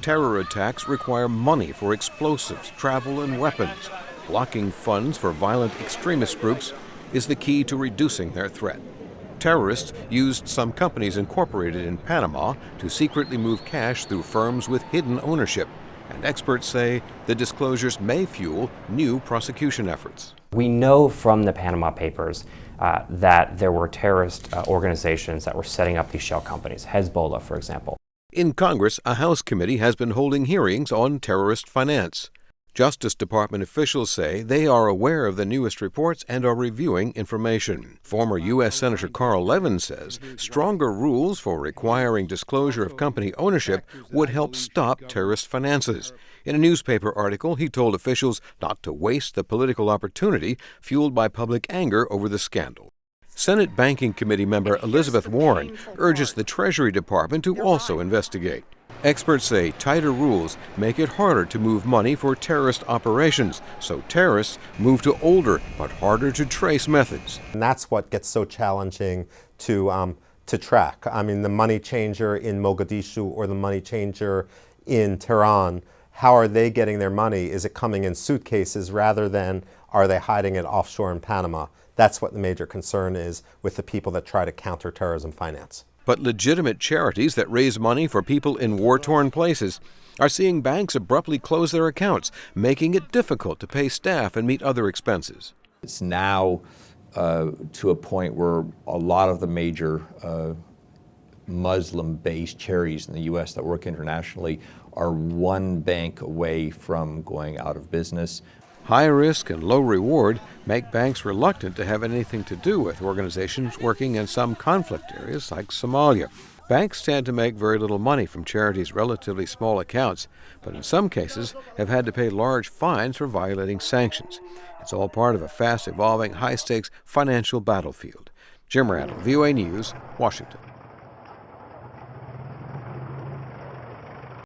terror attacks require money for explosives, travel, and weapons. Blocking funds for violent extremist groups is the key to reducing their threat. Terrorists used some companies incorporated in Panama to secretly move cash through firms with hidden ownership, and experts say the disclosures may fuel new prosecution efforts. We know from the Panama Papers that there were terrorist organizations that were setting up these shell companies, Hezbollah, for example. In Congress, a House committee has been holding hearings on terrorist finance. Justice Department officials say they are aware of the newest reports and are reviewing information. Former U.S. Senator Carl Levin says stronger rules for requiring disclosure of company ownership would help stop terrorist finances. In a newspaper article, he told officials not to waste the political opportunity fueled by public anger over the scandal. Senate Banking Committee member Elizabeth Warren urges the Treasury Department to also investigate. Experts say tighter rules make it harder to move money for terrorist operations, so terrorists move to older but harder to trace methods. And that's what gets so challenging to track. I mean, the money changer in Mogadishu or the money changer in Tehran, how are they getting their money? Is it coming in suitcases rather than are they hiding it offshore in Panama? That's what the major concern is with the people that try to counter terrorism finance. But legitimate charities that raise money for people in war-torn places are seeing banks abruptly close their accounts, making it difficult to pay staff and meet other expenses. It's now to a point where a lot of the major Muslim-based charities in the U.S. that work internationally are one bank away from going out of business. High risk and low reward make banks reluctant to have anything to do with organizations working in some conflict areas like Somalia. Banks tend to make very little money from charities' relatively small accounts, but in some cases have had to pay large fines for violating sanctions. It's all part of a fast-evolving, high-stakes financial battlefield. Jim Randle, VOA News, Washington.